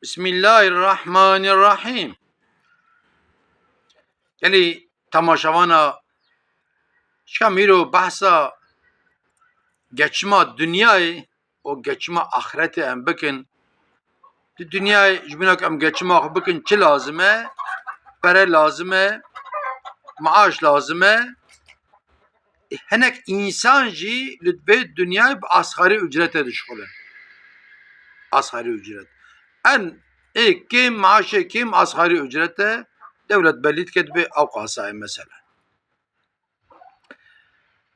Bismillahirrahmanirrahim. Yani tamaşavana şamiro bahsa geçma dünyayı o geçma ahireti em bikin. Dünyayı jbinak em geçma bikin çi lazıme? Para lazıme, maaş lazıme. Henek insan jî lütbe dünyayı asgari ücrete düşkülün. Asgari ücret. En kim maaşı kim asgari ücrete devlet belli ketbe avkasayı mesela.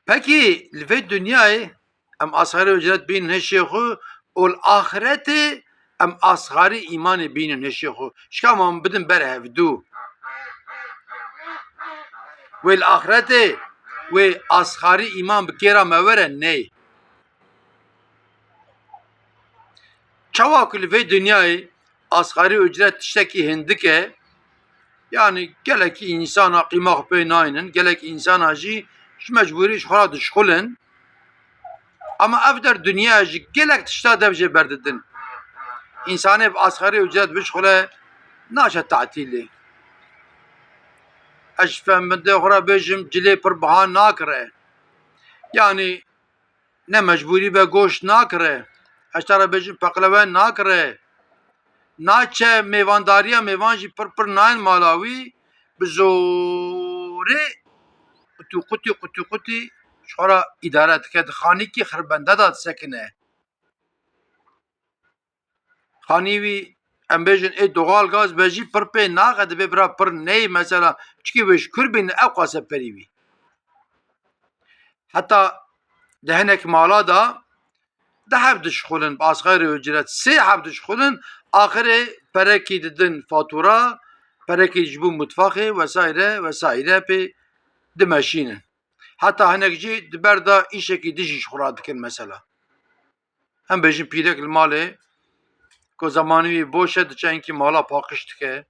Peki ve dünyayı em asgari ücret bin heşihu ol ahireti em asgari imanı bin heşihu. Şkamam bidin berhevdu. Ve ahireti ve asgari iman bikera mevere ney? Çavakül ve dünyayı asgari ücret tişteki hindike yani gelek insana kıymak beynayının gelek insana jî mecburi işgala düşkülün ama evder dünya jî gelek tişta devce berdidin. İnsanı asgari ücret bişkule naşe tatili. Eşfem bende xura bejim cilê pir biha nakire. Yani ne mecburi be goşt nakire. Eştara bejim peqleve nakire. Naçe meyvandariya meyvan jî pir nayn Malawi bi zorê qutu şora idare dike xanîkî xirbende da sekine. Xanî wî em bêjin ê doğal gaz be jî pir pê naxe dibe bira pir ney mesela çikî wê kür bîne ew qase perî wî. Heta di hinek mala da dehev dişxulin bi asgari ücret sê hev dişxulin axirê perekî didin fatura perekî ji bo mutfaxê vesaire vesaire pê dimeşînin. Heta hinek jî di ber da îşekî dijî xura dikin mesela. Em bêjin pîrek li malê ku zamanî wî boş e diçe hinkî mala paqij dike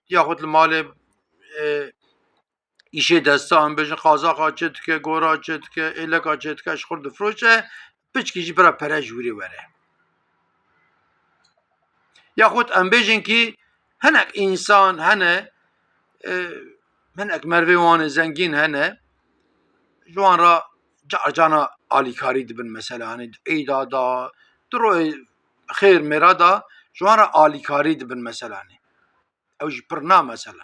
yaxud li malê îşê desta em bêjin qazaxa çê dike, gora çê dike, êleka çê dike ji xur difroşe piçkî jî bira pere ji wîrê were. Yaxud em bêjin kî hinek însan hene hinek mervê wan zengîn hene ji wan re carcana alîkarî dibin mesela hani êda da di royê xêr mêra da ji wan re alîkarî dibin mesela hani. Ew jî pir na mesela.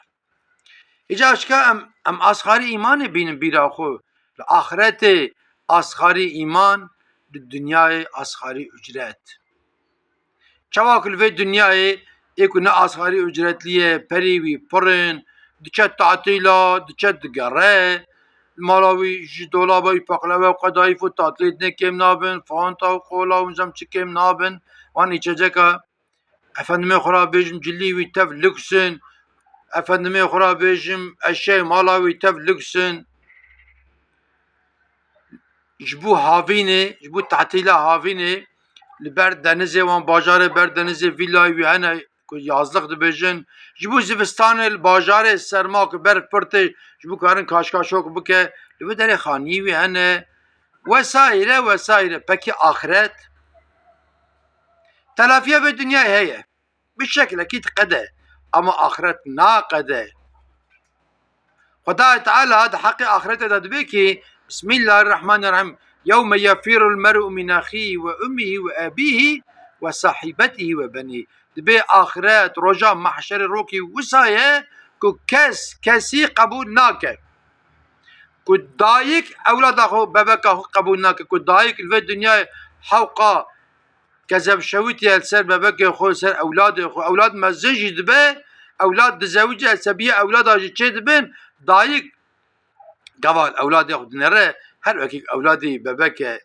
Îca şika em asgari îmanê bînin bîra xwe li axiretê asgari îman di dünyayê asgari ücret. Çavakil vê dünyayê ê ku ne asgari ücretliye perî wî pirin diçe tatîla diçe digere mala wî ji dolaba wî peqleve û qedayîf û tatilê dinê kêm nabin fanta û kola û nizam çi kêm nabin wan îçeceka efendimê xura bêjim cilî wî tev lüksin efendimê xura bêjim eşyayê mala wî tev lüksin ji bo havînê ji bo tatîla havînê li ber denizê wan bajarê ber denizê vîlayê wî hene ku yazlık dibêjin ji bo zivistanê li bajarê serma ku berf pir tê ji bo karin kaşkaşok bike li vê derê xanî wî hene vesaire vesaire. Pekî axiret telafiya vê dünyayê heye bi şeklekî diqede ama axiret naqede. Xwedayê Teala di heqê axiretê de dibe kî Bismillahirrahmanirrahim yewme yefîrul mer'u min axîhi ve ummihi ve ebîhi ve sahîbetihi ve benî. Dibe axiret roja mahşerê rokî wisa ye ku kesî qebûl nake. Ku dayîk ewlada xwe bebeka xwe qebûl nake. Ku dayîk li vê dünyayê hewqa kezevşewîtiye li ser bebekê xwe ser ewladê xwe ewlad mezin jî dibe ewlad dizewîce sebiye ewlada jî çê dibin dayîk gava ewladê xwe dinere her wekî ewladê bebeke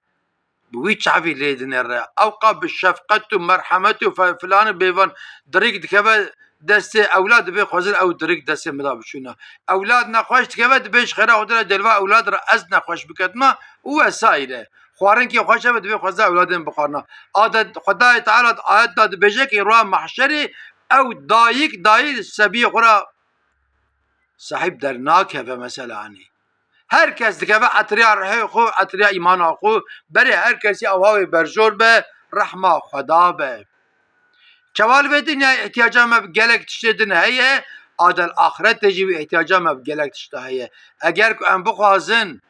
bi wî çavî lê dinere ewqa bi şefqet û merhemet û filanê bêvan dirêk dikeve destê ewlad dibe xwezir ew dirêk destê min da bişûne. Ewlad nexweş dikeve dibe ji xêra xwe de delva ewlad re ez nexweş biketime û vesaire. Xwarinkê xweş hebe dibe xweza ewladên bixwarina. Adet Xwedayê Teala ayet da dibêje kî roya mahşerê ew dayîk sebiyê xwe re sahîb dernakeve mesela hani. Herkes dikeve etiriya rihê xwe etiriya îmana xwe berê her kesî ew havê berjor be rehma Xweda be. çaval ve dünya ihtiyacım gelek tiştedin heye adel ahiret tecrübe ihtiyacım gelek tişte heye eğer em bixwazin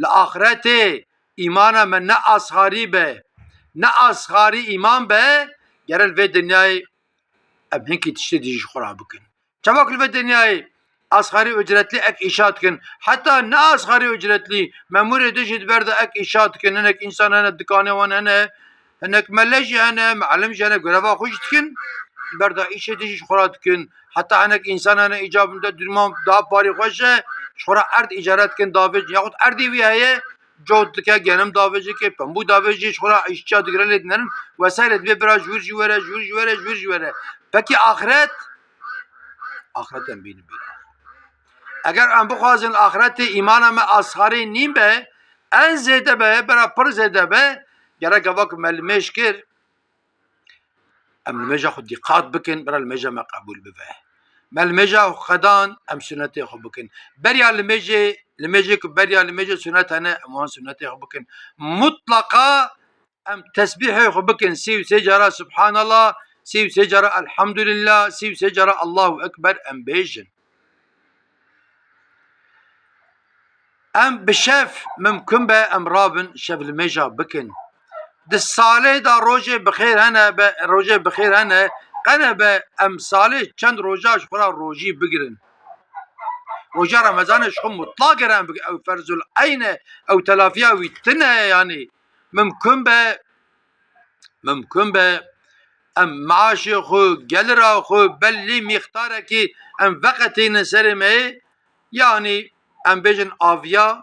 li ahirete imana me ne ashari be ne ashari iman be gerel ve dünyayı em hinki tişte dijiş xura bikin çavak ve dünyayı asgari ücretli ek inşaat kin. Hatta ne asgari ücretli memur dişit berde ek inşaat kin. Henek insan hene dükkanı van hene. Henek melleji hene, معلم hene göreva hoş kin. Berde işe dişiş xorat kin. Hatta henek insan hene icabında durmam daha pari hoşe. Şora erd icaret kin daveci. Yahut erdi vi heye. Cod dike genim daveci ki. Bu daveci şora işçi adıgırel edinlerin. Vesaire diye biraz jür jüvere. Peki ahiret? Ahiretten benim bir. Eğer em bixwazin ahireti imana me asharî nîm be, en zêde be, bera pir zêde be, gerek evak me li mêj kir, em li mêja xwe dîqat bikin, bera li mêja me qebûl bibe. Me li mêja xwedan, em sünnetê xwe bikin. Beriya li mêjê ku beriya li mêjê sünnet hene, em wan sünnetê xwe bikin. Mutlaka em tesbîhê xwe bikin, sî û sê cara Subhanallah, sî û sê cara Elhamdülillah, sî û sê cara Allahu Ekber em bêjin. Em bi şev mümkün be em rabin şev li mêja bikin. Di salê da rojê bixêr hene be rojê bixêr hene qene be em salê çend roja ji xwe rojî bigirin. Roja Ramezanê ji xwe mutlak girin bikin ew ferzul eyn e ew telafiya wî tin e yanî. Mümkün be em maaşê xwe gelira xwe bellî mîxtarekî em veqetînin serê me yanî em bêjin aviya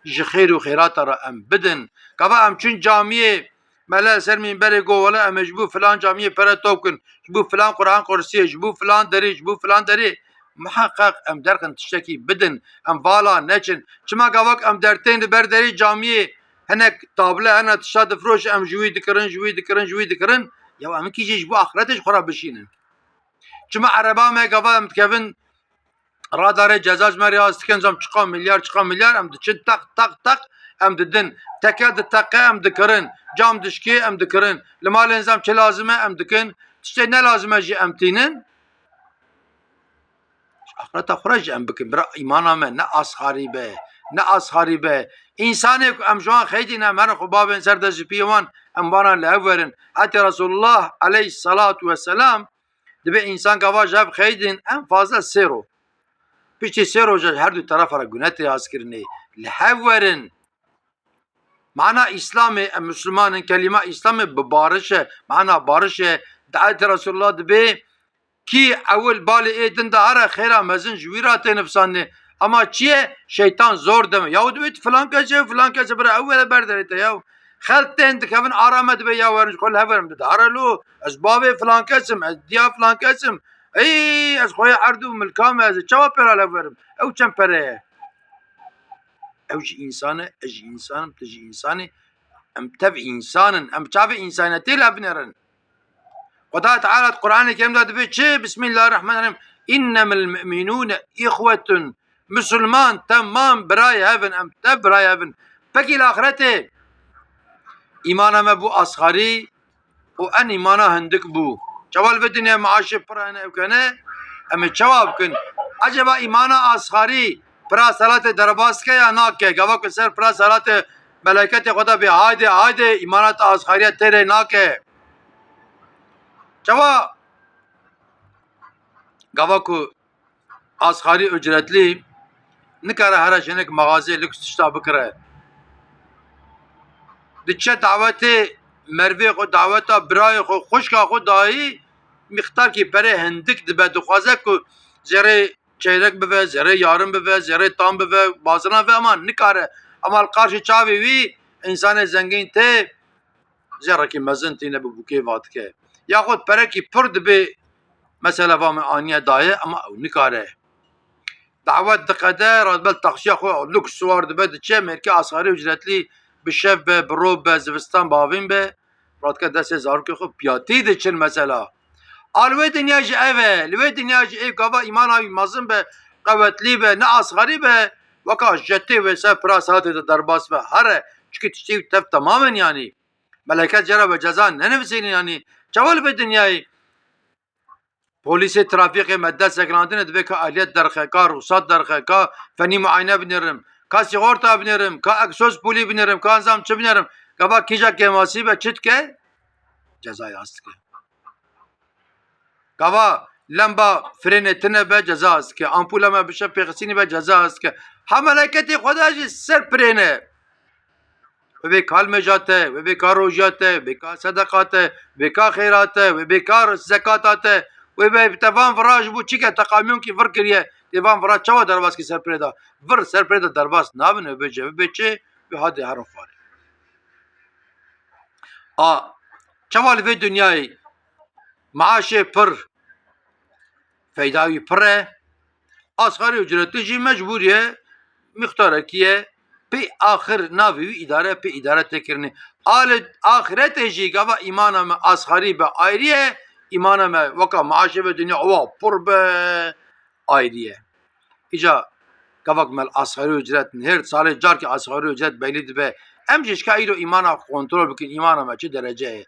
ji xêr û xêrata re em bidin. Kava em çûn camiyê mele ser minberê got wele em ji bo filan camiyê pere top kin, ji bo filan Qur'an kursiyê, ji bo filan derê, ji bo filan derê. Muheqqeq em derxin tiştekî bidin, em vala neçin. Çima gavak em dertên li ber derê camiyê hinek table hene tişta difroş em ji wî dikirin. Ya em kî jî ji bo axiretê ji xwe re bişînin. Çima ereba me gava em dikevin radarê cezaj me riyaz dikin zam çiqa milyar em diçin tak em didin teke di teqe em dikirin cam dişkê em dikirin li malên zam çi lazim e em dikin tiştê ne lazim e jî em tînin ahireta xwe re jî em bikin bira îmana me ne asharî be însanê ku em ji wan xeyidîne em herin xwe bavên ser de ji piyê wan em waran li hev werin hetê Resulullah aleyhissalatu vesselam dibe însan gava ji hev xeyidin en fazla sê roj Piştî sê roja her du tarafa re gunetê hazkirinê li hev werin. Mana İslamê em Müslümanin kelîma İslamê bi barış e. Mana barış e. Daetê Resulullah dibe kî ewil balê ê din de here xêra mezin ji wî re tê nifsanê. Ama çi ye? Şeytan zor deme. Yahu dibe filan kese bire ew wele berderê te yaw. Xelk tên dikevin arame dibe ya werin ji xwe li hev werin dide. Here lo ez bavê filan kesim, ez diya filan kesim. Ey ez xwe erdû milka me ez çawa pera li hev werim. Ew çend pere ye? Ew jî însan e, ez jî însanim, tu jî însanî. Em tev însanin, em çavê însaniyetê li hev binerin. Xweda Teala Qur'anê Kerîm de dibe çi? Bismillahirrahmanirrahim. İnnemel mu'minûne ihwetun. Müslüman temam birayê hevin, em tev birayê hevin. Pekî li axiretê îmana me bû asgarî û en îmana hindik bû. Çaval ve dünya maaşê pir hene ew kene em ê çawa bikin? Acaba îmana asgarî pira salatê derbas ke ya nake? Gava ku ser pira salatê meleketê xwe de bê hayde îmana te asgarîya têrê nake. Çawa gava ku asgarî ücretlî nikare here jinek mağazê lüks tişta bikire. Diçe davetê mervê xwe daveta birayê xwe xwişka xwe dayî mixtarkî perê hindik dibe dixwaze ku zerê çeyrek bibe, zerê yarım bibe, zerê tam bibe, bazına ve ama nikare. Ama li qarşî çavê wî însanê zengîn tê zerrekî mezin tîne bi bûkê vadike. Yaxut perekî pir dibe mesela va me aniye daye ama ew nikare. Davet diqede radbel taksiya xwe lüks war dibe diçe merkê asgarî ücretlî bi şev be, bi rov be, zivistan bavîn be radike destê zarokê xwe piyatî diçin mesela. Al wê dinya jî ev e, li wê dinya jî ev gava îmana wî mezin be, qewetlî be, ne asgarî be, weka jetê wê ser pira salatê de derbas be here çikî tiştê tev temamen yanî. Meleket cera ve ceza nenivîsînin yanî. Çawa li wê dinyayê Polisi trafiğe medde seklandine dibe ka ehliyet derxe, ka ruhsat derxe, ka feni muayene binirim, ka sigorta binirim, ka eksos puli binirim, ka anzam çı binirim. Kava kija kemasi ve çitke cezayı astike. Kava lamba freni tine be ceza astike. Ampula me bişe peksini be ceza astike. Ha meleketi Xwedajî ser pirêne. Ve kalmecate, ve beka rojate, beka sadakate, beka xeyrate, ve beka zekatate, ve be tevan vraj bu çike takamyon ki vır kiriye, tevan vraj çava derbas ki serpreda, vır serpreda derbas nabine bece ve beçe ve hadi harum fare. A çaval ve dünyayı maaşı pır, feydavi pırre, asgari ücretli jî mecburiye miktarekiye pe ahir navi idare pe idare tekirni al ahirete jî gava imana me asgari be ayrıye imana me vaka maaşe ve dünya ova pur be ayrıye ica gavak mel asgari ücret her sale car ki asgari ücret belli dibe em jişka iro imana kontrol bikin imana me çi derece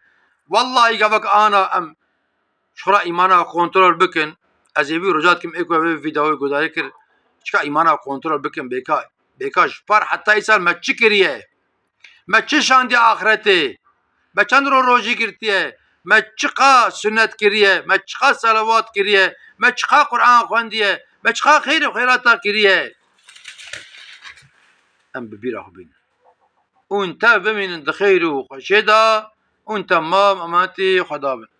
vallahi gavak ana em şura imana kontrol bikin ez evi rojat kim eko ve videoyu godari kir çka imana kontrol bikin beka par hatta insan me çi kiriye me çi şandi ahireti me çend roji girtiye me çika sünnet kiriye me çika salavat kiriye me çika Kur'an xwendiye me çika xeyr xeyrata kiriye em bi bîra xwe bînin û te bimînin di xeyr û xweşê de û temam emanetî Xweda bin.